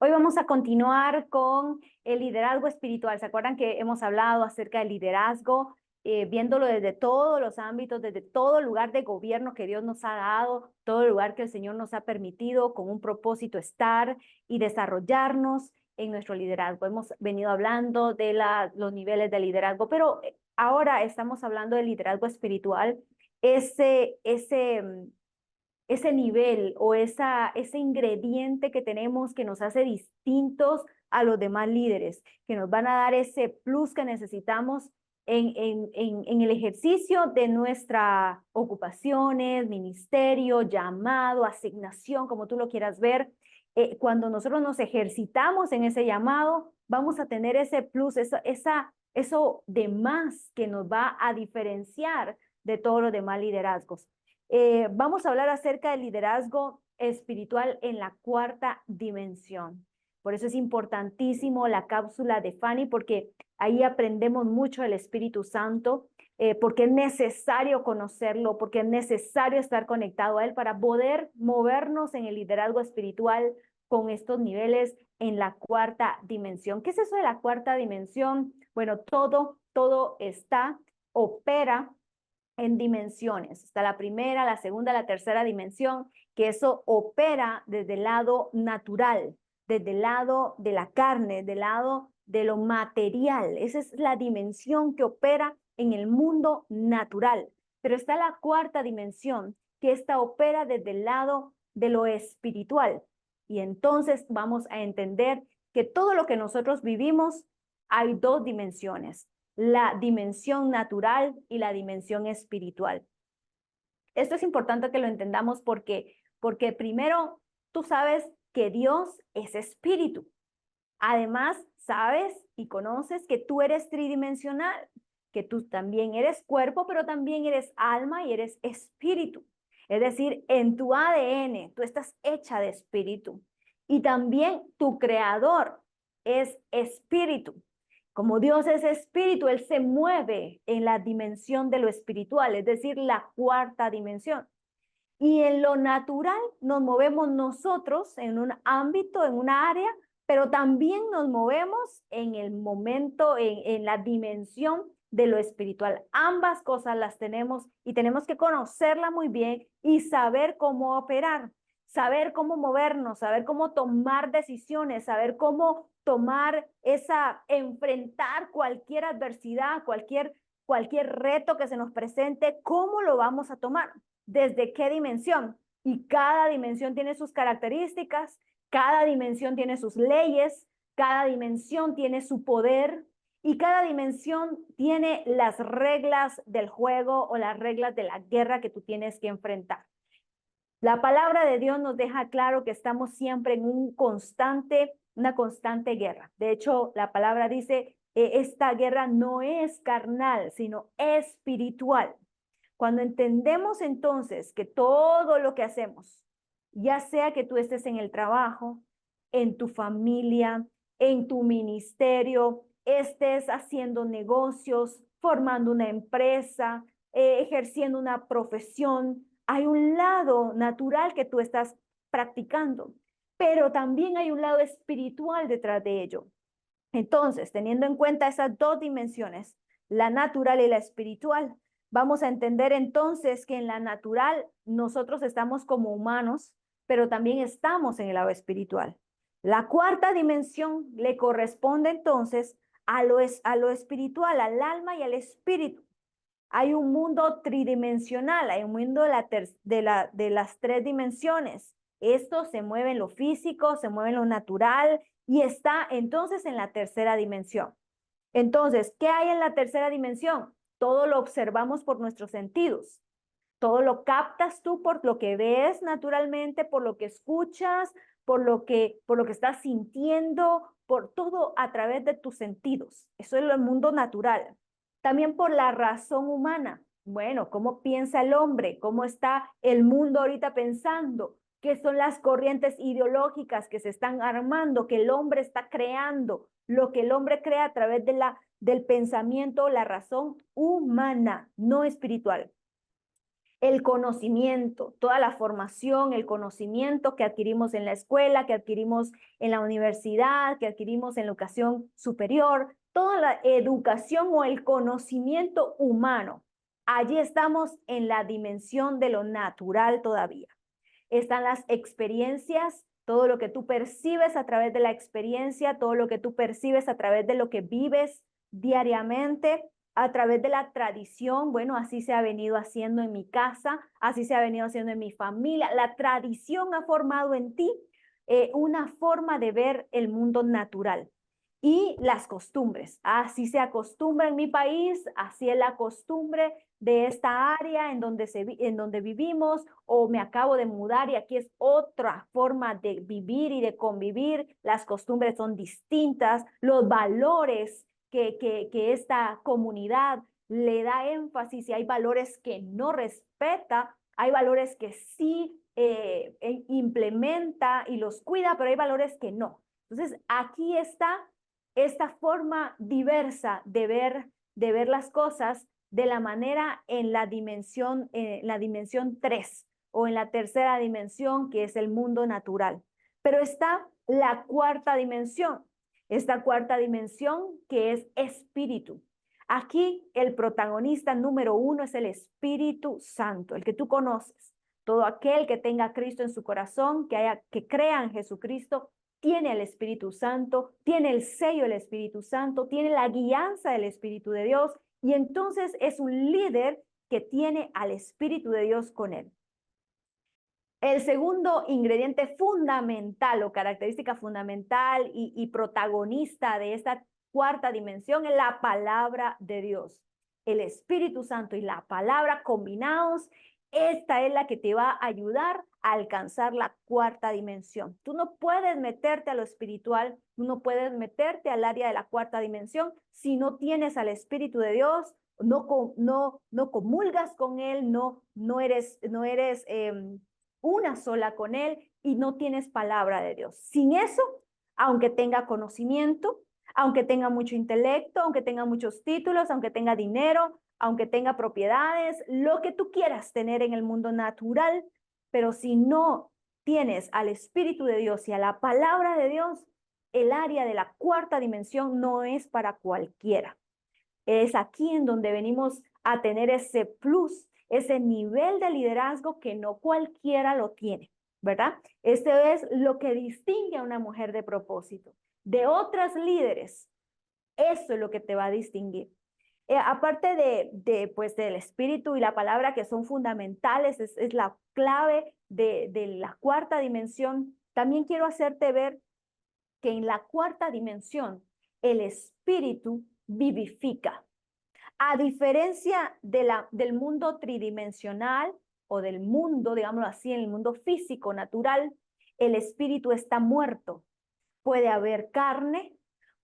Hoy vamos a continuar con el liderazgo espiritual. ¿Se acuerdan que hemos hablado acerca del liderazgo, viéndolo desde todos los ámbitos, desde todo lugar de gobierno que Dios nos ha dado, todo lugar que el Señor nos ha permitido con un propósito estar y desarrollarnos en nuestro liderazgo? Hemos venido hablando de los niveles de liderazgo, pero ahora estamos hablando del liderazgo espiritual, ese nivel o ese ingrediente que tenemos que nos hace distintos a los demás líderes, que nos van a dar ese plus que necesitamos en el ejercicio de nuestras ocupaciones, ministerio, llamado, asignación, como tú lo quieras ver. Cuando nosotros nos ejercitamos en ese llamado, vamos a tener ese plus, eso de más que nos va a diferenciar de todos los demás liderazgos. Vamos a hablar acerca del liderazgo espiritual en la cuarta dimensión. Por eso es importantísimo la cápsula de Fanny, porque ahí aprendemos mucho del Espíritu Santo, porque es necesario conocerlo, porque es necesario estar conectado a él para poder movernos en el liderazgo espiritual con estos niveles en la cuarta dimensión. ¿Qué es eso de la cuarta dimensión? Bueno, todo opera en dimensiones. Está la primera, la segunda, la tercera dimensión, que eso opera desde el lado natural, desde el lado de la carne, del lado de lo material. Esa es la dimensión que opera en el mundo natural. Pero está la cuarta dimensión, que esta opera desde el lado de lo espiritual. Y entonces vamos a entender que todo lo que nosotros vivimos, hay dos dimensiones: la dimensión natural y la dimensión espiritual. Esto es importante que lo entendamos porque primero tú sabes que Dios es espíritu. Además, sabes y conoces que tú eres tridimensional, que tú también eres cuerpo, pero también eres alma y eres espíritu. Es decir, en tu ADN tú estás hecha de espíritu. Y también tu creador es espíritu. Como Dios es espíritu, Él se mueve en la dimensión de lo espiritual, es decir, la cuarta dimensión. Y en lo natural nos movemos nosotros en un ámbito, en una área, pero también nos movemos en el momento, en la dimensión de lo espiritual. Ambas cosas las tenemos y tenemos que conocerla muy bien y saber cómo operar, saber cómo movernos, saber cómo tomar decisiones, saber cómo enfrentar cualquier adversidad, cualquier reto que se nos presente, cómo lo vamos a tomar, desde qué dimensión. Y cada dimensión tiene sus características, cada dimensión tiene sus leyes, cada dimensión tiene su poder y cada dimensión tiene las reglas del juego o las reglas de la guerra que tú tienes que enfrentar. La palabra de Dios nos deja claro que estamos siempre en una constante guerra. De hecho, la palabra dice, esta guerra no es carnal, sino espiritual. Cuando entendemos entonces que todo lo que hacemos, ya sea que tú estés en el trabajo, en tu familia, en tu ministerio, estés haciendo negocios, formando una empresa, ejerciendo una profesión, hay un lado natural que tú estás practicando, pero también hay un lado espiritual detrás de ello. Entonces, teniendo en cuenta esas dos dimensiones, la natural y la espiritual, vamos a entender entonces que en la natural nosotros estamos como humanos, pero también estamos en el lado espiritual. La cuarta dimensión le corresponde entonces a lo espiritual, al alma y al espíritu. Hay un mundo tridimensional, hay un mundo de las tres dimensiones. Esto se mueve en lo físico, se mueve en lo natural y está entonces en la tercera dimensión. Entonces, ¿qué hay en la tercera dimensión? Todo lo observamos por nuestros sentidos. Todo lo captas tú por lo que ves naturalmente, por lo que escuchas, por lo que estás sintiendo, por todo a través de tus sentidos. Eso es el mundo natural. También por la razón humana. Bueno, ¿cómo piensa el hombre? ¿Cómo está el mundo ahorita pensando? ¿Qué son las corrientes ideológicas que se están armando, que el hombre está creando? Lo que el hombre crea a través del pensamiento, la razón humana, no espiritual. El conocimiento, toda la formación, el conocimiento que adquirimos en la escuela, que adquirimos en la universidad, que adquirimos en la educación superior, toda la educación o el conocimiento humano. Allí estamos en la dimensión de lo natural todavía. Están las experiencias, todo lo que tú percibes a través de la experiencia, todo lo que tú percibes a través de lo que vives diariamente, a través de la tradición. Bueno, así se ha venido haciendo en mi casa, así se ha venido haciendo en mi familia. La tradición ha formado en ti una forma de ver el mundo natural. Y las costumbres, así se acostumbra en mi país, así es la costumbre de esta área en donde vivimos, o me acabo de mudar y aquí es otra forma de vivir y de convivir. Las costumbres son distintas, los valores que esta comunidad le da énfasis, y hay valores que no respeta, hay valores que sí implementa y los cuida, pero hay valores que no. Entonces, aquí está esta forma diversa de ver las cosas de la manera en la dimensión 3 o en la tercera dimensión, que es el mundo natural. Pero está la cuarta dimensión, esta cuarta dimensión que es espíritu. Aquí el protagonista número 1 es el Espíritu Santo, el que tú conoces. Todo aquel que tenga a Cristo en su corazón, que crea en Jesucristo, tiene el Espíritu Santo, tiene el sello del Espíritu Santo, tiene la guianza del Espíritu de Dios, y entonces es un líder que tiene al Espíritu de Dios con él. El segundo ingrediente fundamental o característica fundamental y protagonista de esta cuarta dimensión es la palabra de Dios. El Espíritu Santo y la palabra combinados, esta es la que te va a ayudar a alcanzar la cuarta dimensión. Tú no puedes meterte a lo espiritual, tú no puedes meterte al área de la cuarta dimensión si no tienes al Espíritu de Dios, no comulgas con él, no eres una sola con él y no tienes palabra de Dios. Sin eso, aunque tenga conocimiento, aunque tenga mucho intelecto, aunque tenga muchos títulos, aunque tenga dinero, aunque tenga propiedades, lo que tú quieras tener en el mundo natural, pero si no tienes al Espíritu de Dios y a la palabra de Dios, el área de la cuarta dimensión no es para cualquiera. Es aquí en donde venimos a tener ese plus, ese nivel de liderazgo que no cualquiera lo tiene, ¿verdad? Este es lo que distingue a una mujer de propósito de otras líderes. Eso es lo que te va a distinguir. Aparte pues, del espíritu y la palabra, que son fundamentales, es la clave de la cuarta dimensión. También quiero hacerte ver que en la cuarta dimensión el espíritu vivifica. A diferencia del mundo tridimensional o del mundo, digámoslo así, en el mundo físico, natural, el espíritu está muerto. Puede haber carne,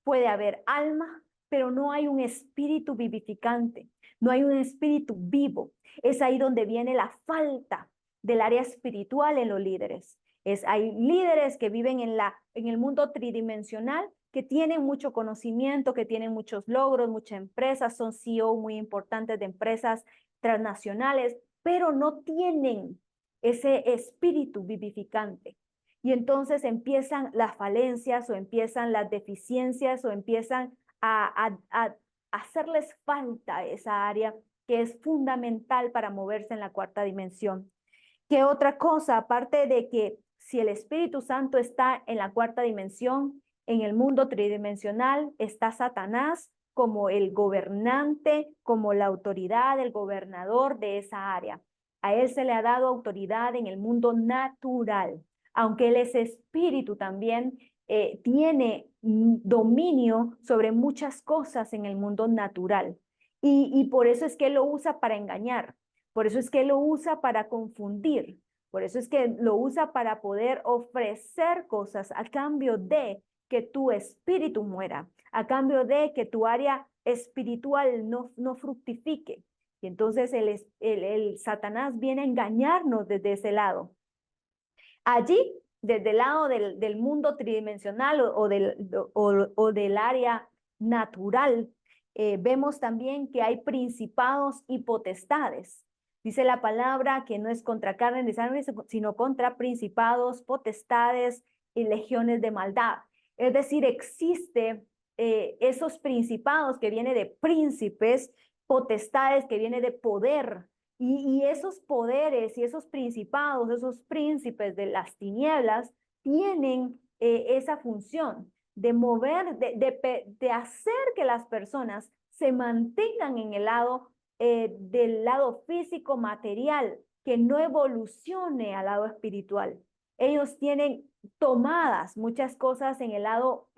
puede haber alma, pero no hay un espíritu vivificante, no hay un espíritu vivo. Es ahí donde viene la falta del área espiritual en los líderes. Hay líderes que viven en el mundo tridimensional, que tienen mucho conocimiento, que tienen muchos logros, muchas empresas, son CEO muy importantes de empresas transnacionales, pero no tienen ese espíritu vivificante. Y entonces empiezan las falencias o empiezan las deficiencias o empiezan a hacerles falta esa área que es fundamental para moverse en la cuarta dimensión. ¿Qué otra cosa? Aparte de que si el Espíritu Santo está en la cuarta dimensión, en el mundo tridimensional está Satanás como el gobernante, como la autoridad, el gobernador de esa área. A él se le ha dado autoridad en el mundo natural, aunque él es espíritu también, tiene dominio sobre muchas cosas en el mundo natural. Y por eso es que él lo usa para engañar, por eso es que él lo usa para confundir, por eso es que lo usa para poder ofrecer cosas a cambio de que tu espíritu muera, a cambio de que tu área espiritual no fructifique. Y entonces el Satanás viene a engañarnos desde ese lado. Allí, desde el lado del mundo tridimensional o del área natural, vemos también que hay principados y potestades. Dice la palabra que no es contra carne ni sangre, sino contra principados, potestades y legiones de maldad. Es decir, existe esos principados que vienen de príncipes, potestades que vienen de poder. Y esos poderes y esos principados, esos príncipes de las tinieblas, tienen esa función de mover, de hacer que las personas se mantengan en el lado del lado físico material, que no evolucione al lado espiritual. Ellos tienen tomadas muchas cosas en el lado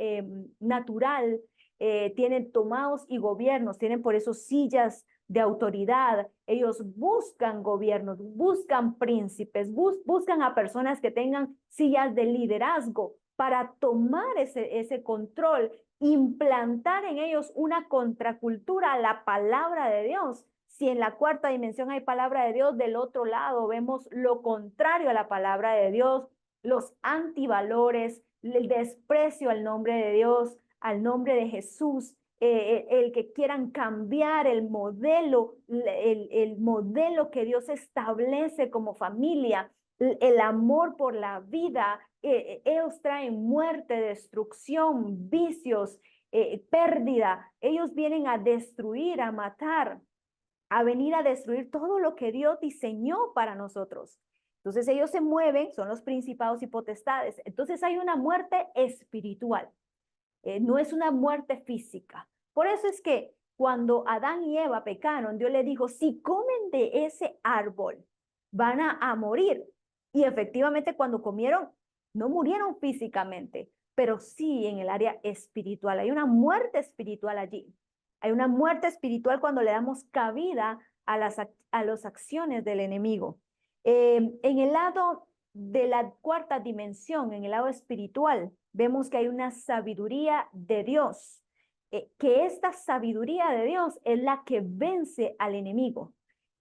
natural, tienen tomados y gobiernos, tienen por eso sillas de autoridad. Ellos buscan gobiernos, buscan príncipes, buscan a personas que tengan sillas de liderazgo para tomar ese control, implantar en ellos una contracultura a la palabra de Dios. Si en la cuarta dimensión hay palabra de Dios, del otro lado vemos lo contrario a la palabra de Dios, los antivalores, el desprecio al nombre de Dios, al nombre de Jesús, el que quieran cambiar el modelo que Dios establece como familia, el amor por la vida. Ellos traen muerte, destrucción, vicios, pérdida. Ellos vienen a destruir, a matar, a venir a destruir todo lo que Dios diseñó para nosotros. Entonces ellos se mueven, son los principados y potestades. Entonces hay una muerte espiritual, no es una muerte física. Por eso es que cuando Adán y Eva pecaron, Dios les dijo, si comen de ese árbol, van a morir. Y efectivamente cuando comieron, no murieron físicamente, pero sí en el área espiritual. Hay una muerte espiritual allí. Hay una muerte espiritual cuando le damos cabida a las acciones del enemigo. En el lado de la cuarta dimensión, en el lado espiritual, vemos que hay una sabiduría de Dios, que esta sabiduría de Dios es la que vence al enemigo.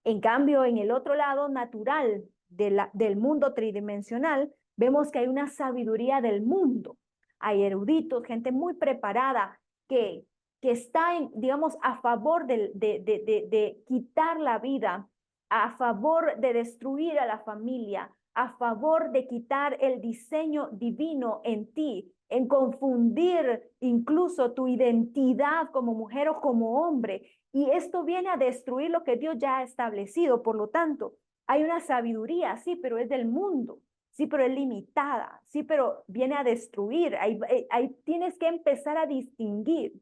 En cambio, en el otro lado natural del mundo tridimensional, vemos que hay una sabiduría del mundo. Hay eruditos, gente muy preparada que está, digamos, a favor de quitar la vida, a favor de destruir a la familia, a favor de quitar el diseño divino en ti, en confundir incluso tu identidad como mujer o como hombre. Y esto viene a destruir lo que Dios ya ha establecido. Por lo tanto, hay una sabiduría, sí, pero es del mundo. Sí, pero es limitada. Sí, pero viene a destruir. Ahí tienes que empezar a distinguir.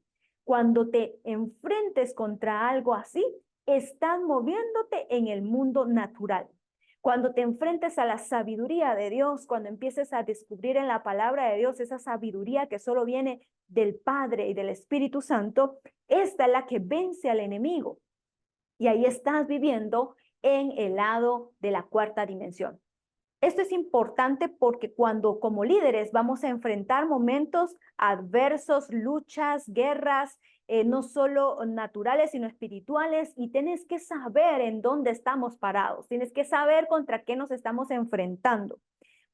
Cuando te enfrentes contra algo así, estás moviéndote en el mundo natural. Cuando te enfrentes a la sabiduría de Dios, cuando empieces a descubrir en la palabra de Dios esa sabiduría que solo viene del Padre y del Espíritu Santo, esta es la que vence al enemigo. Y ahí estás viviendo en el lado de la cuarta dimensión. Esto es importante porque cuando como líderes vamos a enfrentar momentos adversos, luchas, guerras, no solo naturales, sino espirituales, y tienes que saber en dónde estamos parados, tienes que saber contra qué nos estamos enfrentando.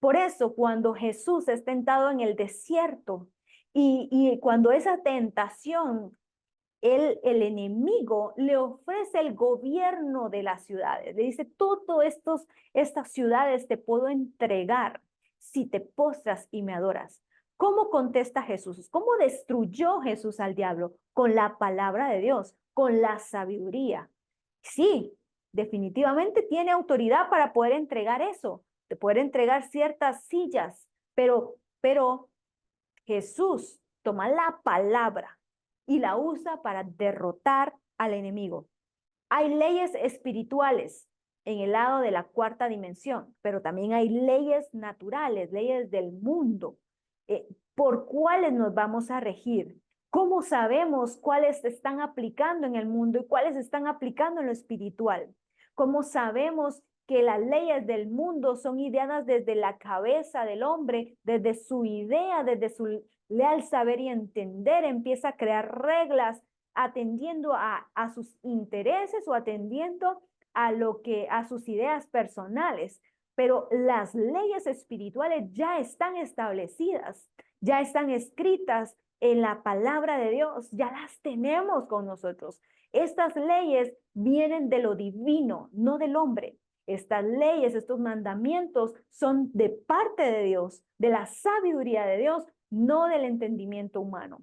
Por eso, cuando Jesús es tentado en el desierto y cuando esa tentación, el enemigo le ofrece el gobierno de las ciudades. Le dice, estas ciudades te puedo entregar si te postras y me adoras. ¿Cómo contesta Jesús? ¿Cómo destruyó Jesús al diablo? Con la palabra de Dios, con la sabiduría. Sí, definitivamente tiene autoridad para poder entregar eso, de poder entregar ciertas sillas, pero Jesús toma la palabra y la usa para derrotar al enemigo. Hay leyes espirituales en el lado de la cuarta dimensión, pero también hay leyes naturales, leyes del mundo. ¿Por cuáles nos vamos a regir? ¿Cómo sabemos cuáles se están aplicando en el mundo y cuáles se están aplicando en lo espiritual? ¿Cómo sabemos que las leyes del mundo son ideadas desde la cabeza del hombre, desde su idea, desde su leal saber y entender, empieza a crear reglas atendiendo a sus intereses o atendiendo a sus ideas personales? Pero las leyes espirituales ya están establecidas ya están escritas en la palabra de Dios, ya las tenemos con nosotros. Estas leyes vienen de lo divino, no del hombre. Estas leyes, estos mandamientos son de parte de Dios, de la sabiduría de Dios, no del entendimiento humano.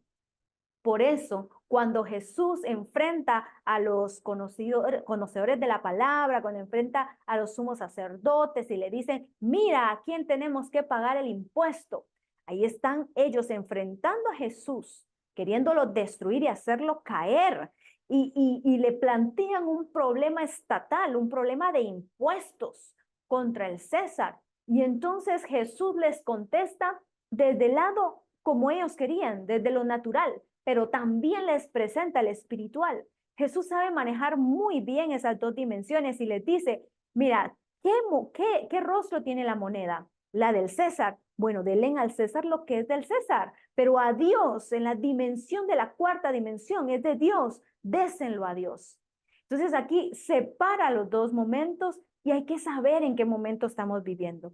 Por eso, cuando Jesús enfrenta a los conocedores de la palabra, cuando enfrenta a los sumos sacerdotes y le dicen, mira, ¿a quién tenemos que pagar el impuesto? Ahí están ellos enfrentando a Jesús, queriéndolo destruir y hacerlo caer. Y le plantean un problema estatal, un problema de impuestos contra el César. Y entonces Jesús les contesta desde el lado como ellos querían, desde lo natural, pero también les presenta el espiritual. Jesús sabe manejar muy bien esas dos dimensiones y les dice, mira, ¿qué rostro tiene la moneda? La del César. Bueno, denle al César lo que es del César, pero a Dios, en la dimensión de la cuarta dimensión, es de Dios, désenlo a Dios. Entonces aquí separa los dos momentos y hay que saber en qué momento estamos viviendo.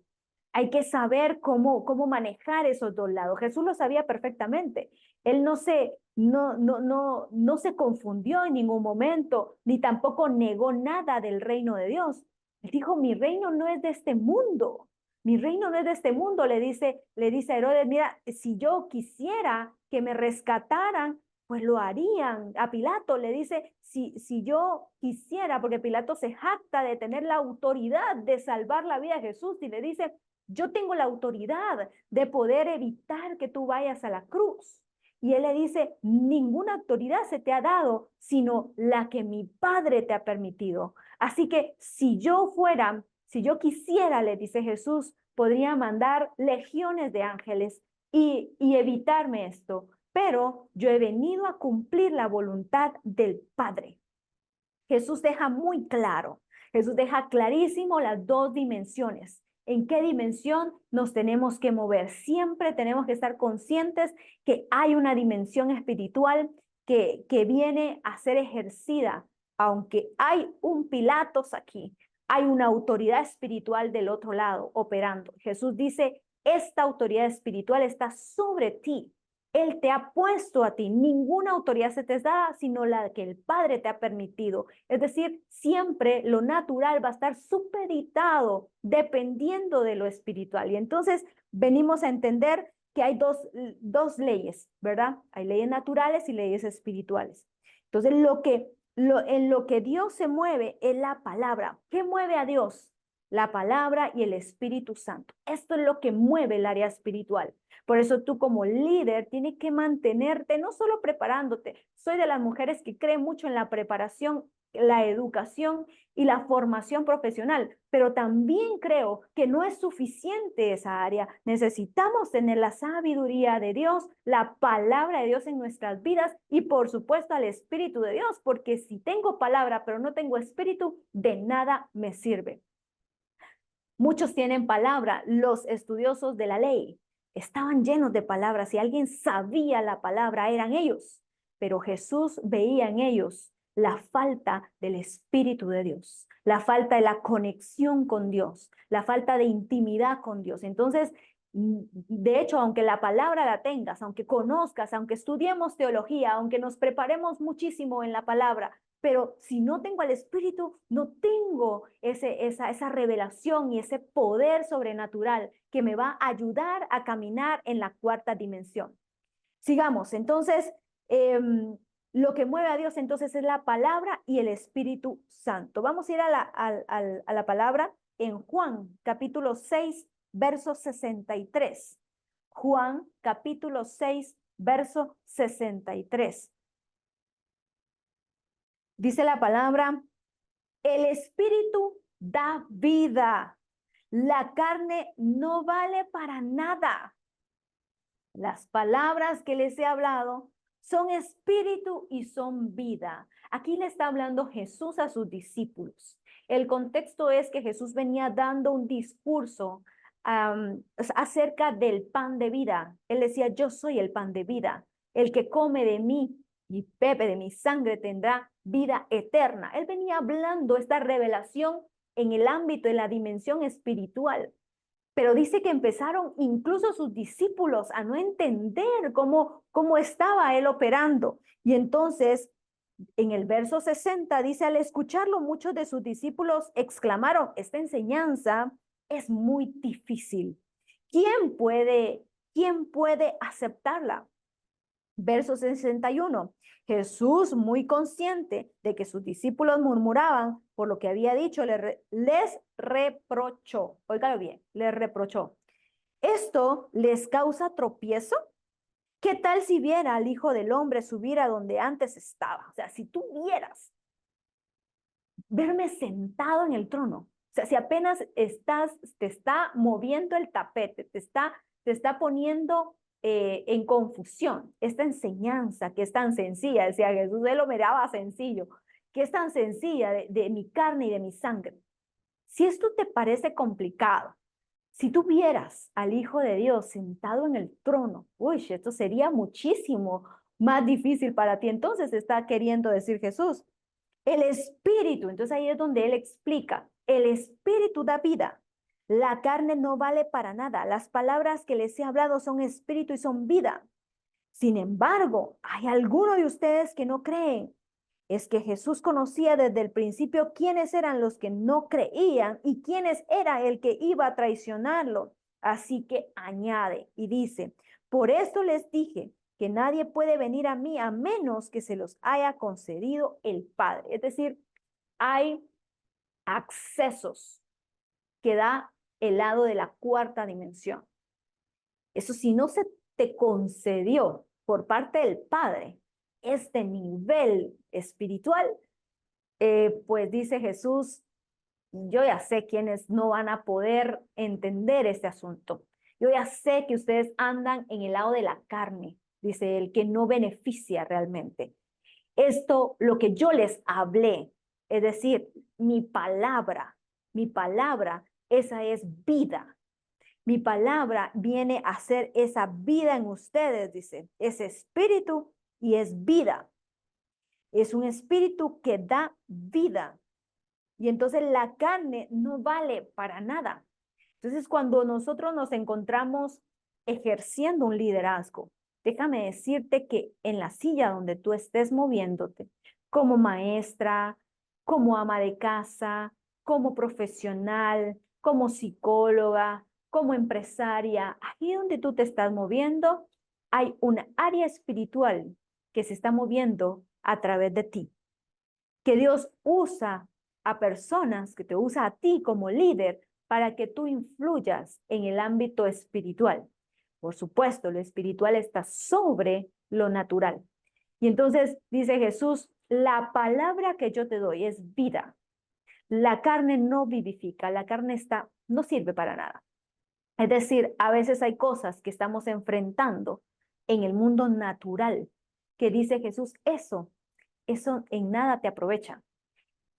Hay que saber cómo manejar esos dos lados. Jesús lo sabía perfectamente. Él no se confundió en ningún momento, ni tampoco negó nada del reino de Dios. Él dijo, mi reino no es de este mundo. Mi reino no es de este mundo, le dice a Herodes, mira, si yo quisiera que me rescataran, pues lo harían. A Pilato le dice, si yo quisiera, porque Pilato se jacta de tener la autoridad de salvar la vida de Jesús y le dice, yo tengo la autoridad de poder evitar que tú vayas a la cruz. Y él le dice, ninguna autoridad se te ha dado, sino la que mi Padre te ha permitido. Así que si yo quisiera, le dice Jesús, podría mandar legiones de ángeles y evitarme esto. Pero yo he venido a cumplir la voluntad del Padre. Jesús deja muy claro, Jesús deja clarísimo las dos dimensiones. ¿En qué dimensión nos tenemos que mover? Siempre tenemos que estar conscientes que hay una dimensión espiritual que viene a ser ejercida. Aunque hay un Pilatos aquí, hay una autoridad espiritual del otro lado operando. Jesús dice, esta autoridad espiritual está sobre ti. Él te ha puesto a ti, ninguna autoridad se te da, sino la que el Padre te ha permitido. Es decir, siempre lo natural va a estar supeditado dependiendo de lo espiritual. Y entonces venimos a entender que hay dos leyes, ¿verdad? Hay leyes naturales y leyes espirituales. Entonces, en lo que Dios se mueve es la palabra. ¿Qué mueve a Dios? La palabra y el Espíritu Santo. Esto es lo que mueve el área espiritual. Por eso tú como líder tienes que mantenerte, no solo preparándote. Soy de las mujeres que creen mucho en la preparación, la educación y la formación profesional, pero también creo que no es suficiente esa área. Necesitamos tener la sabiduría de Dios, la palabra de Dios en nuestras vidas y por supuesto al Espíritu de Dios, porque si tengo palabra pero no tengo espíritu, de nada me sirve. Muchos tienen palabra, los estudiosos de la ley estaban llenos de palabras. Si alguien sabía la palabra, eran ellos. Pero Jesús veía en ellos la falta del Espíritu de Dios, la falta de la conexión con Dios, la falta de intimidad con Dios. Entonces, de hecho, aunque la palabra la tengas, aunque conozcas, aunque estudiemos teología, aunque nos preparemos muchísimo en la palabra, pero si no tengo al Espíritu, no tengo esa revelación y ese poder sobrenatural que me va a ayudar a caminar en la cuarta dimensión. Sigamos, entonces, lo que mueve a Dios entonces es la palabra y el Espíritu Santo. Vamos a ir a la palabra en Juan, capítulo 6, verso 63. Juan, capítulo 6, verso 63. Dice la palabra, el Espíritu da vida, la carne no vale para nada. Las palabras que les he hablado son espíritu y son vida. Aquí le está hablando Jesús a sus discípulos. El contexto es que Jesús venía dando un discurso acerca del pan de vida. Él decía, yo soy el pan de vida. El que come de mí y bebe de mi sangre tendrá vida eterna. Él venía hablando esta revelación en el ámbito de la dimensión espiritual. Pero dice que empezaron incluso sus discípulos a no entender cómo estaba él operando. Y entonces, en el verso 60 dice, al escucharlo, muchos de sus discípulos exclamaron, esta enseñanza es muy difícil. ¿Quién puede aceptarla? Verso 61. Jesús, muy consciente de que sus discípulos murmuraban por lo que había dicho, les reprochó. Óigalo bien, les reprochó. ¿Esto les causa tropiezo? ¿Qué tal si viera al Hijo del Hombre subir a donde antes estaba? O sea, si tú vieras verme sentado en el trono, o sea, si apenas te está moviendo el tapete, te está poniendo en confusión esta enseñanza que es tan sencilla, decía Jesús, él lo miraba sencillo, que es tan sencilla de mi carne y de mi sangre. Si esto te parece complicado, si tú vieras al Hijo de Dios sentado en el trono, uy, esto sería muchísimo más difícil para ti. Entonces está queriendo decir Jesús, el espíritu, entonces ahí es donde él explica, el espíritu da vida, la carne no vale para nada, las palabras que les he hablado son espíritu y son vida. Sin embargo, hay algunos de ustedes que no creen. Es que Jesús conocía desde el principio quiénes eran los que no creían y quiénes era el que iba a traicionarlo. Así que añade y dice, por esto les dije que nadie puede venir a mí a menos que se los haya concedido el Padre. Es decir, hay accesos que da el lado de la cuarta dimensión. Eso si no se te concedió por parte del Padre este nivel espiritual, pues dice Jesús, yo ya sé quiénes no van a poder entender este asunto. Yo ya sé que ustedes andan en el lado de la carne, dice él, que no beneficia realmente. Esto, lo que yo les hablé, es decir, mi palabra, esa es vida. Mi palabra viene a ser esa vida en ustedes, dice, es espíritu y es vida. Es un espíritu que da vida. Y entonces la carne no vale para nada. Entonces, cuando nosotros nos encontramos ejerciendo un liderazgo, déjame decirte que en la silla donde tú estés moviéndote, como maestra, como ama de casa, como profesional, como psicóloga, como empresaria, ahí donde tú te estás moviendo, hay un área espiritual que se está moviendo a través de ti, que Dios usa a personas, que te usa a ti como líder para que tú influyas en el ámbito espiritual. Por supuesto, lo espiritual está sobre lo natural. Y entonces dice Jesús, la palabra que yo te doy es vida. La carne no vivifica, la carne no sirve para nada. Es decir, a veces hay cosas que estamos enfrentando en el mundo natural, que dice Jesús, eso en nada te aprovecha.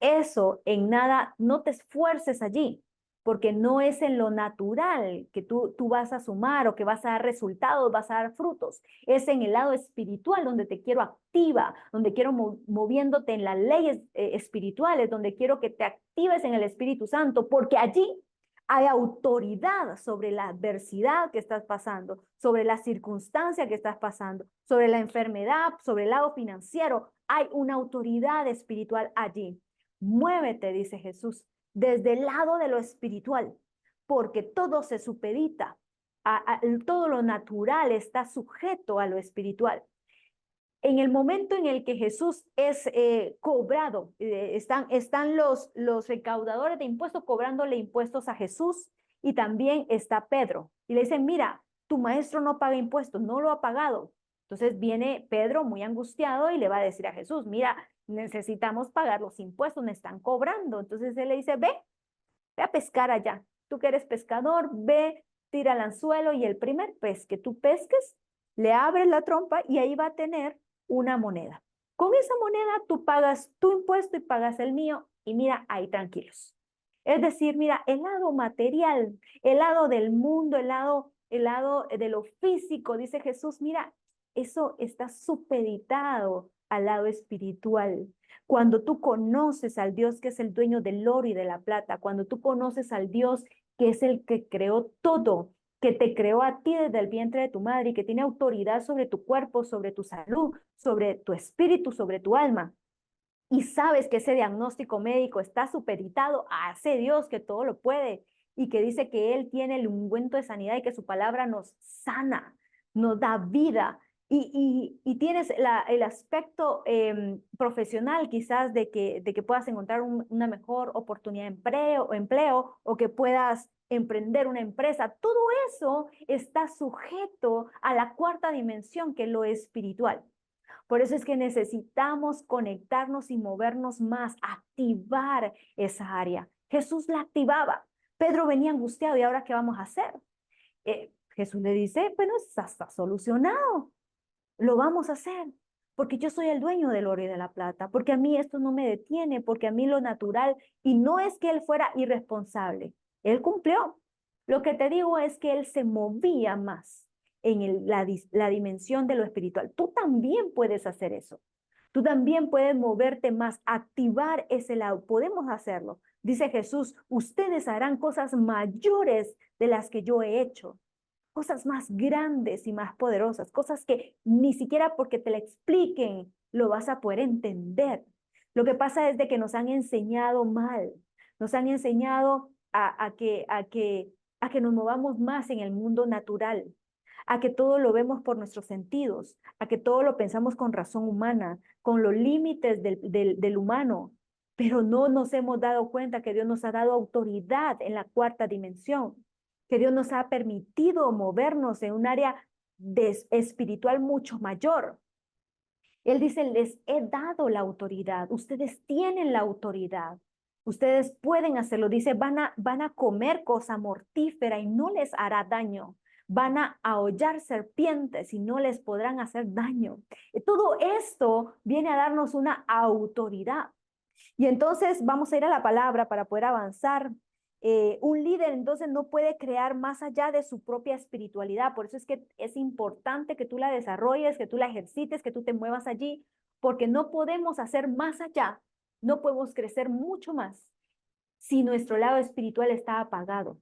Eso en nada, no te esfuerces allí, porque no es en lo natural que tú vas a sumar o que vas a dar resultados, vas a dar frutos. Es en el lado espiritual donde te quiero activa, donde quiero moviéndote en las leyes espirituales, donde quiero que te actives en el Espíritu Santo, porque allí hay autoridad sobre la adversidad que estás pasando, sobre la circunstancia que estás pasando, sobre la enfermedad, sobre el lado financiero. Hay una autoridad espiritual allí. Muévete, dice Jesús, desde el lado de lo espiritual, porque todo se supedita, todo lo natural está sujeto a lo espiritual. En el momento en el que Jesús es cobrado, están los recaudadores de impuestos cobrándole impuestos a Jesús, y también está Pedro. Y le dicen, mira, tu maestro no paga impuestos, no lo ha pagado. Entonces viene Pedro muy angustiado y le va a decir a Jesús, mira, necesitamos pagar los impuestos, me están cobrando. Entonces él le dice, ve a pescar allá. Tú que eres pescador, ve, tira el anzuelo y el primer pez que tú pesques, le abres la trompa y ahí va a tener una moneda. Con esa moneda tú pagas tu impuesto y pagas el mío y mira, ahí tranquilos. Es decir, mira, el lado material, el lado del mundo, el lado de lo físico, dice Jesús, mira, eso está supeditado al lado espiritual. Cuando tú conoces al Dios que es el dueño del oro y de la plata, cuando tú conoces al Dios que es el que creó todo, que te creó a ti desde el vientre de tu madre y que tiene autoridad sobre tu cuerpo, sobre tu salud, sobre tu espíritu, sobre tu alma. Y sabes que ese diagnóstico médico está supeditado a ese Dios que todo lo puede y que dice que Él tiene el ungüento de sanidad y que su palabra nos sana, nos da vida. Y tienes el aspecto profesional quizás de que puedas encontrar una mejor oportunidad de empleo o que puedas emprender una empresa. Todo eso está sujeto a la cuarta dimensión, que es lo espiritual. Por eso es que necesitamos conectarnos y movernos más, activar esa área. Jesús la activaba. Pedro venía angustiado, ¿y ahora qué vamos a hacer? Jesús le dice, bueno, está solucionado, lo vamos a hacer, porque yo soy el dueño del oro y de la plata, porque a mí esto no me detiene, porque a mí lo natural, y no es que él fuera irresponsable, él cumplió. Lo que te digo es que él se movía más en la dimensión de lo espiritual. Tú también puedes hacer eso. Tú también puedes moverte más, activar ese lado. Podemos hacerlo. Dice Jesús, ustedes harán cosas mayores de las que yo he hecho, cosas más grandes y más poderosas, cosas que ni siquiera porque te la expliquen lo vas a poder entender. Lo que pasa es de que nos han enseñado mal, nos han enseñado a que nos movamos más en el mundo natural, a que todo lo vemos por nuestros sentidos, a que todo lo pensamos con razón humana, con los límites del humano, pero no nos hemos dado cuenta que Dios nos ha dado autoridad en la cuarta dimensión, que Dios nos ha permitido movernos en un área espiritual mucho mayor. Él dice, les he dado la autoridad, ustedes tienen la autoridad, ustedes pueden hacerlo. Dice, van a comer cosa mortífera y no les hará daño. Van a hollar serpientes y no les podrán hacer daño. Todo esto viene a darnos una autoridad. Y entonces vamos a ir a la palabra para poder avanzar. Un líder entonces no puede crear más allá de su propia espiritualidad. Por eso es que es importante que tú la desarrolles, que tú la ejercites, que tú te muevas allí, porque no podemos hacer más allá, no podemos crecer mucho más si nuestro lado espiritual está apagado.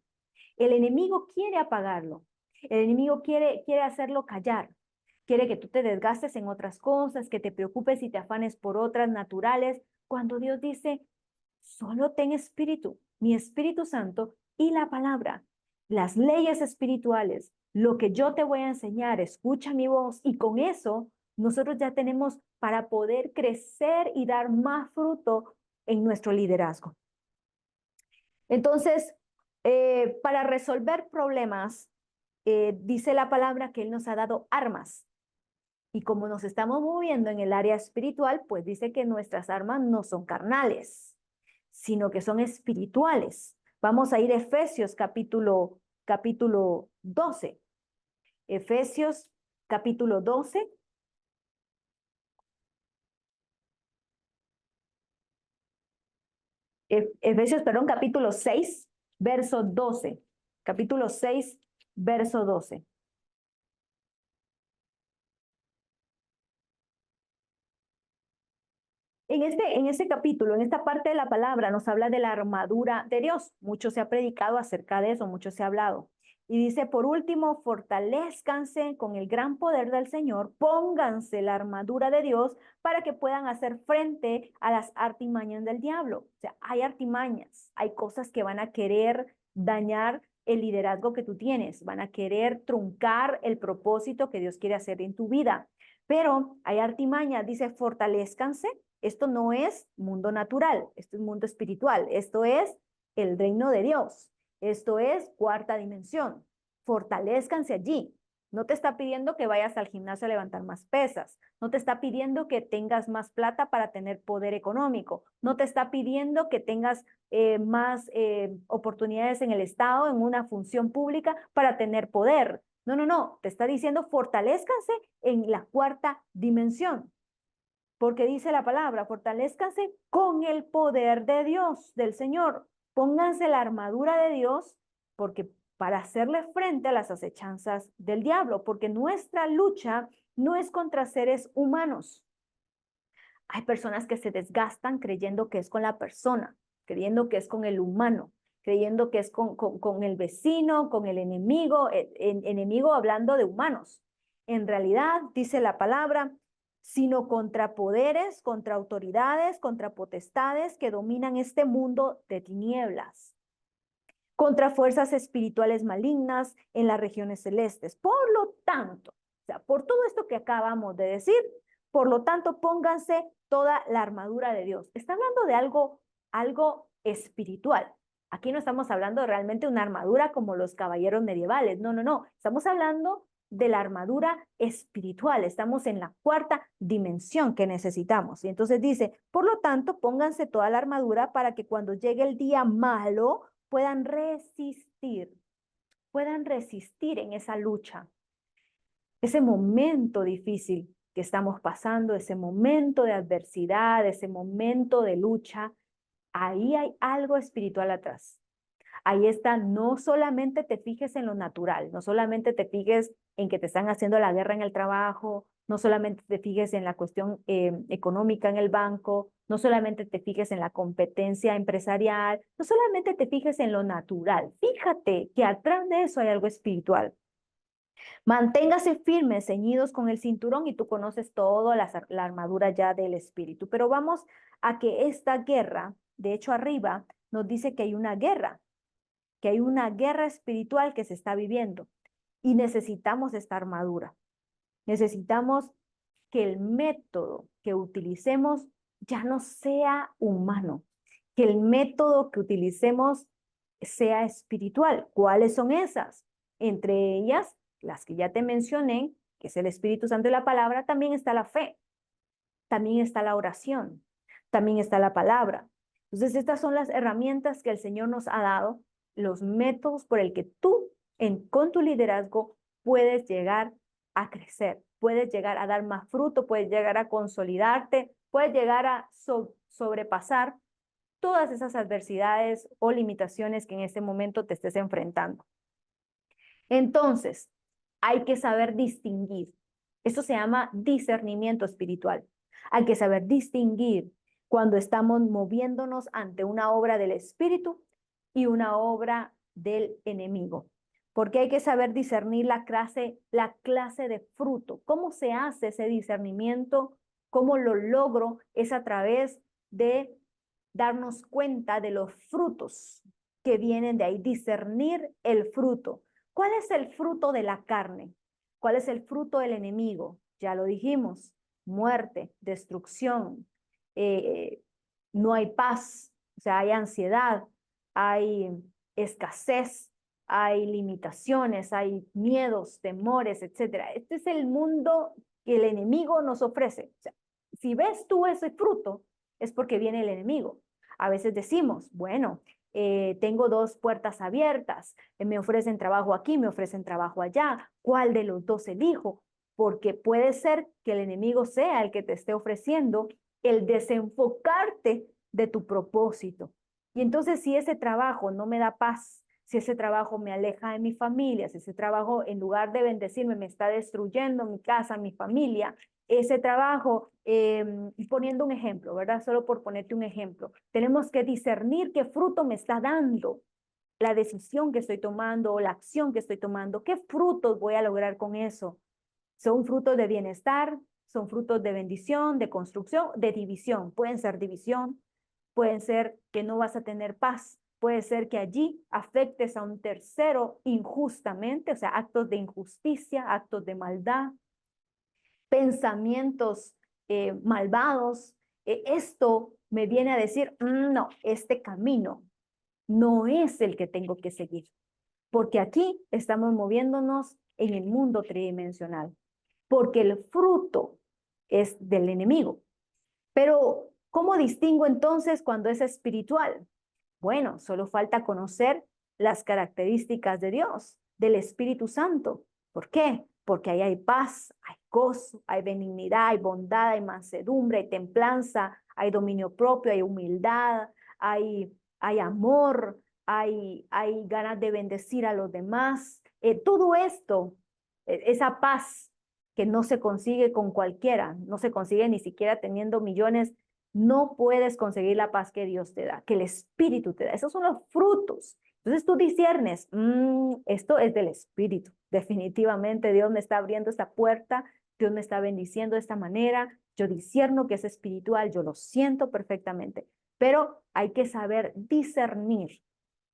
El enemigo quiere apagarlo. El enemigo quiere hacerlo callar. Quiere que tú te desgastes en otras cosas, que te preocupes y te afanes por otras naturales, cuando Dios dice, solo ten espíritu, mi Espíritu Santo y la palabra, las leyes espirituales, lo que yo te voy a enseñar, escucha mi voz y con eso nosotros ya tenemos para poder crecer y dar más fruto en nuestro liderazgo. Entonces, para resolver problemas, dice la palabra que Él nos ha dado armas. Y como nos estamos moviendo en el área espiritual, pues dice que nuestras armas no son carnales, sino que son espirituales. Vamos a ir a Efesios capítulo 12. Efesios capítulo 12. Efesios, perdón, capítulo 6, verso 12. Capítulo 6, verso 12. En este capítulo, en esta parte de la palabra, nos habla de la armadura de Dios. Mucho se ha predicado acerca de eso, mucho se ha hablado. Y dice, por último, fortalezcanse con el gran poder del Señor, pónganse la armadura de Dios para que puedan hacer frente a las artimañas del diablo. O sea, hay artimañas, hay cosas que van a querer dañar el liderazgo que tú tienes, van a querer truncar el propósito que Dios quiere hacer en tu vida. Pero hay artimañas, dice, fortalezcanse. Esto no es mundo natural, esto es mundo espiritual, esto es el reino de Dios, esto es cuarta dimensión. Fortalezcanse allí. No te está pidiendo que vayas al gimnasio a levantar más pesas, no te está pidiendo que tengas más plata para tener poder económico, no te está pidiendo que tengas más oportunidades en el Estado, en una función pública para tener poder. No, no, no, te está diciendo fortalezcanse en la cuarta dimensión. Porque dice la palabra, fortalezcanse con el poder de Dios, del Señor. Pónganse la armadura de Dios, porque para hacerle frente a las acechanzas del diablo, porque nuestra lucha no es contra seres humanos. Hay personas que se desgastan creyendo que es con la persona, creyendo que es con el humano. creyendo que es con el vecino, con el enemigo, enemigo hablando de humanos. En realidad, dice la palabra, sino contra poderes, contra autoridades, contra potestades que dominan este mundo de tinieblas, contra fuerzas espirituales malignas en las regiones celestes. Por lo tanto, o sea, por todo esto que acabamos de decir, por lo tanto, pónganse toda la armadura de Dios. Está hablando de algo espiritual. Aquí no estamos hablando realmente de una armadura como los caballeros medievales. No, no, no. Estamos hablando de la armadura espiritual. Estamos en la cuarta dimensión que necesitamos. Y entonces dice, por lo tanto, pónganse toda la armadura para que cuando llegue el día malo puedan resistir en esa lucha, ese momento difícil que estamos pasando, ese momento de adversidad, ese momento de lucha. Ahí hay algo espiritual atrás. Ahí está, no solamente te fijes en lo natural, no solamente te fijes en que te están haciendo la guerra en el trabajo, no solamente te fijes en la cuestión económica en el banco, no solamente te fijes en la competencia empresarial, no solamente te fijes en lo natural. Fíjate que atrás de eso hay algo espiritual. Manténgase firmes, ceñidos con el cinturón, y tú conoces toda la armadura ya del espíritu. Pero vamos a que esta guerra, de hecho arriba, nos dice que hay una guerra espiritual que se está viviendo, y necesitamos esta armadura. Necesitamos que el método que utilicemos ya no sea humano, que el método que utilicemos sea espiritual. ¿Cuáles son esas? Entre ellas, las que ya te mencioné, que es el Espíritu Santo y la palabra, también está la fe, también está la oración, también está la palabra. Entonces, estas son las herramientas que el Señor nos ha dado, los métodos por el que tú, con tu liderazgo, puedes llegar a crecer, puedes llegar a dar más fruto, puedes llegar a consolidarte, puedes llegar a sobrepasar todas esas adversidades o limitaciones que en este momento te estés enfrentando. Entonces, hay que saber distinguir. Esto se llama discernimiento espiritual. Hay que saber distinguir cuando estamos moviéndonos ante una obra del Espíritu y una obra del enemigo. Porque hay que saber discernir la clase de fruto. ¿Cómo se hace ese discernimiento? ¿Cómo lo logro? Es a través de darnos cuenta de los frutos que vienen de ahí, discernir el fruto. ¿Cuál es el fruto de la carne? ¿Cuál es el fruto del enemigo? Ya lo dijimos, muerte, destrucción, no hay paz, o sea, hay ansiedad, hay escasez, hay limitaciones, hay miedos, temores, etcétera. Este es el mundo que el enemigo nos ofrece. O sea, si ves tú ese fruto, es porque viene el enemigo. A veces decimos, bueno, tengo dos puertas abiertas, me ofrecen trabajo aquí, me ofrecen trabajo allá, ¿cuál de los dos elijo? Porque puede ser que el enemigo sea el que te esté ofreciendo el desenfocarte de tu propósito. Y entonces si ese trabajo no me da paz, si ese trabajo me aleja de mi familia, si ese trabajo en lugar de bendecirme me está destruyendo mi casa, mi familia, ese trabajo, poniendo un ejemplo, ¿verdad? Solo por ponerte un ejemplo, tenemos que discernir qué fruto me está dando la decisión que estoy tomando o la acción que estoy tomando, qué frutos voy a lograr con eso. Son frutos de bienestar, son frutos de bendición, de construcción, de división. Pueden ser división, pueden ser que no vas a tener paz, puede ser que allí afectes a un tercero injustamente, o sea, actos de injusticia, actos de maldad, pensamientos malvados. Esto me viene a decir, no, este camino no es el que tengo que seguir, porque aquí estamos moviéndonos en el mundo tridimensional, porque el fruto es del enemigo. Pero, ¿cómo distingo entonces cuando es espiritual? Bueno, solo falta conocer las características de Dios, del Espíritu Santo. ¿Por qué? Porque ahí hay paz, hay gozo, hay benignidad, hay bondad, hay mansedumbre, hay templanza, hay dominio propio, hay humildad, hay amor, hay ganas de bendecir a los demás. Todo esto, esa paz que no se consigue con cualquiera, no se consigue ni siquiera teniendo millones no puedes conseguir la paz que Dios te da, que el Espíritu te da. Esos son los frutos. Entonces tú disiernes, esto es del Espíritu. Definitivamente Dios me está abriendo esta puerta, Dios me está bendiciendo de esta manera. Yo discierno que es espiritual, yo lo siento perfectamente. Pero hay que saber discernir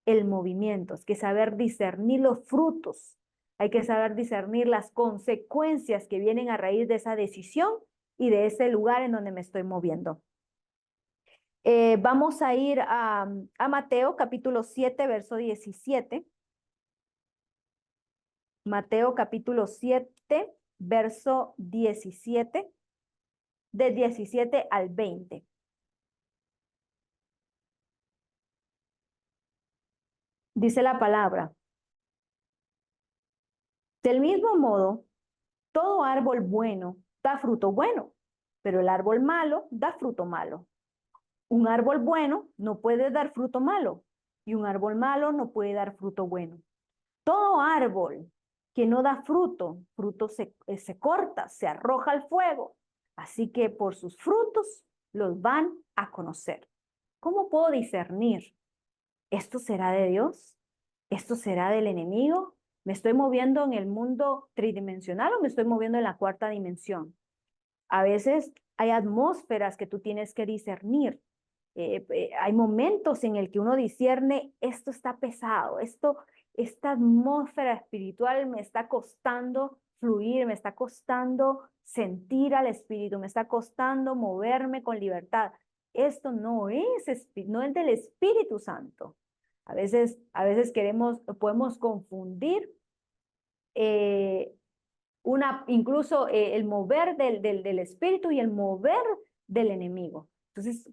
el movimiento, hay que saber discernir los frutos, hay que saber discernir las consecuencias que vienen a raíz de esa decisión y de ese lugar en donde me estoy moviendo. Vamos a ir a Mateo capítulo 7, verso 17. Mateo capítulo 7, verso 17, de 17 al 20. Dice la palabra: del mismo modo, todo árbol bueno da fruto bueno, pero el árbol malo da fruto malo. Un árbol bueno no puede dar fruto malo y un árbol malo no puede dar fruto bueno. Todo árbol que no da fruto, se corta, se arroja al fuego. Así que por sus frutos los van a conocer. ¿Cómo puedo discernir? ¿Esto será de Dios? ¿Esto será del enemigo? ¿Me estoy moviendo en el mundo tridimensional o me estoy moviendo en la cuarta dimensión? A veces hay atmósferas que tú tienes que discernir. Hay momentos en el que uno discierne, esto está pesado, esta atmósfera espiritual me está costando fluir, me está costando sentir al Espíritu, me está costando moverme con libertad. Esto no es del Espíritu Santo. A veces podemos confundir incluso el mover del Espíritu y el mover del enemigo. Entonces,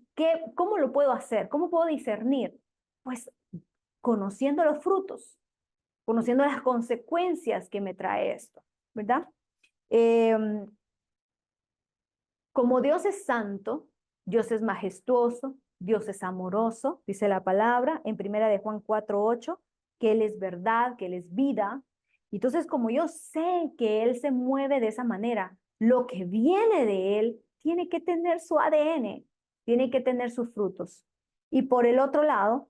¿cómo lo puedo hacer? ¿Cómo puedo discernir? Pues conociendo los frutos, conociendo las consecuencias que me trae esto, ¿verdad? Como Dios es santo, Dios es majestuoso, Dios es amoroso, dice la palabra en 1 de Juan 4:8, que Él es verdad, que Él es vida. Entonces, como yo sé que Él se mueve de esa manera, lo que viene de Él tiene que tener su ADN, tiene que tener sus frutos. Y por el otro lado,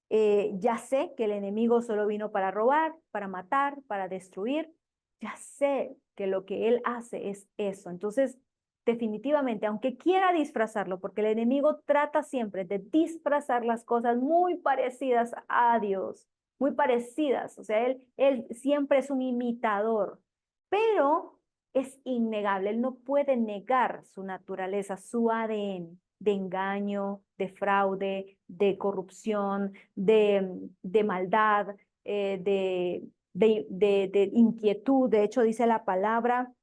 ya sé que el enemigo solo vino para robar, para matar, para destruir. Ya sé que lo que Él hace es eso. Entonces, definitivamente, aunque quiera disfrazarlo, porque el enemigo trata siempre de disfrazar las cosas muy parecidas a Dios, muy parecidas, o sea, él siempre es un imitador, pero es innegable, él no puede negar su naturaleza, su ADN de engaño, de fraude, de corrupción, de maldad, de inquietud. De hecho, dice la palabra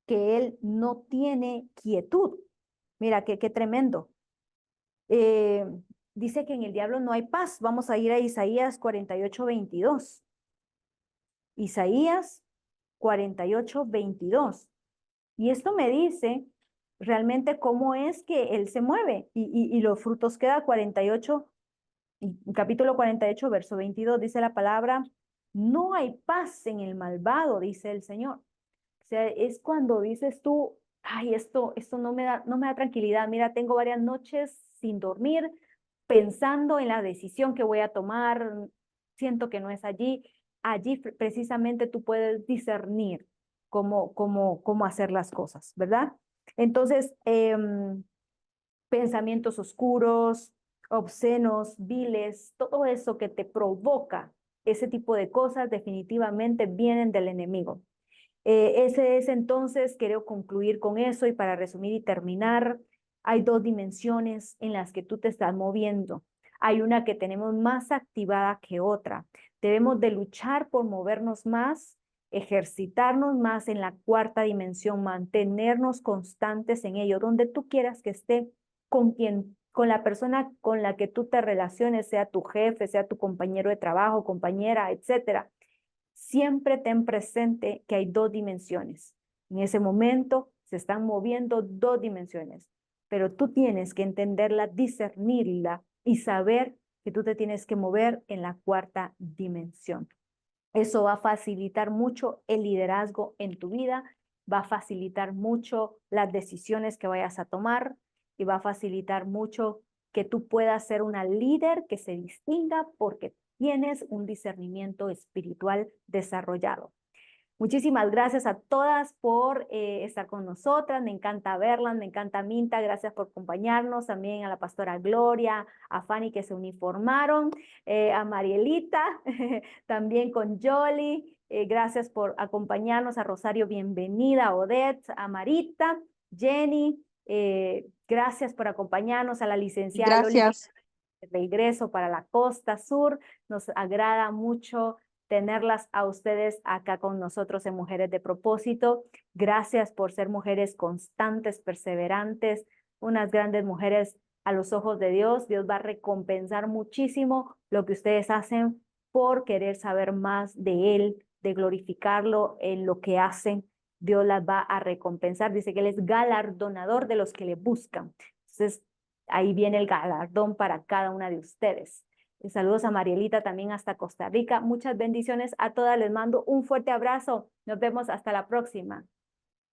que él no tiene quietud. Mira, qué tremendo. Dice que en el diablo no hay paz. Vamos a ir a Isaías 48:22. Isaías 48:22. Y esto me dice realmente cómo es que él se mueve. Y los frutos queda 48, capítulo 48, verso 22, dice la palabra: no hay paz en el malvado, dice el Señor. O sea, es cuando dices tú, ay, esto no me da tranquilidad. Mira, tengo varias noches sin dormir, pensando en la decisión que voy a tomar, siento que no es allí. Allí precisamente tú puedes discernir cómo hacer las cosas, ¿verdad? Entonces, pensamientos oscuros, obscenos, viles, todo eso que te provoca ese tipo de cosas definitivamente vienen del enemigo. Ese es entonces, quiero concluir con eso y para resumir y terminar, hay dos dimensiones en las que tú te estás moviendo. Hay una que tenemos más activada que otra. Debemos de luchar por movernos más, ejercitarnos más en la cuarta dimensión, mantenernos constantes en ello, donde tú quieras que esté, con la persona con la que tú te relaciones, sea tu jefe, sea tu compañero de trabajo, compañera, etcétera. Siempre ten presente que hay dos dimensiones. En ese momento se están moviendo dos dimensiones, pero tú tienes que entenderla, discernirla y saber que tú te tienes que mover en la cuarta dimensión. Eso va a facilitar mucho el liderazgo en tu vida, va a facilitar mucho las decisiones que vayas a tomar y va a facilitar mucho que tú puedas ser una líder que se distinga porque tienes un discernimiento espiritual desarrollado. Muchísimas gracias a todas por estar con nosotras. Me encanta verlas, me encanta Minta. Gracias por acompañarnos. También a la pastora Gloria, a Fanny que se uniformaron, a Marielita, también con Jolie. Gracias por acompañarnos. A Rosario, bienvenida. A Odette, a Marita, Jenny. Gracias por acompañarnos. A la licenciada Loli, Gracias. de regreso para la costa sur. Nos agrada mucho tenerlas a ustedes acá con nosotros en Mujeres de Propósito. Gracias por ser mujeres constantes, perseverantes, unas grandes mujeres a los ojos de Dios. Dios va a recompensar muchísimo lo que ustedes hacen por querer saber más de Él, de glorificarlo en lo que hacen. Dios las va a recompensar. Dice que Él es galardonador de los que le buscan. Entonces, ahí viene el galardón para cada una de ustedes. Saludos a Marielita también hasta Costa Rica. Muchas bendiciones a todas. Les mando un fuerte abrazo. Nos vemos hasta la próxima.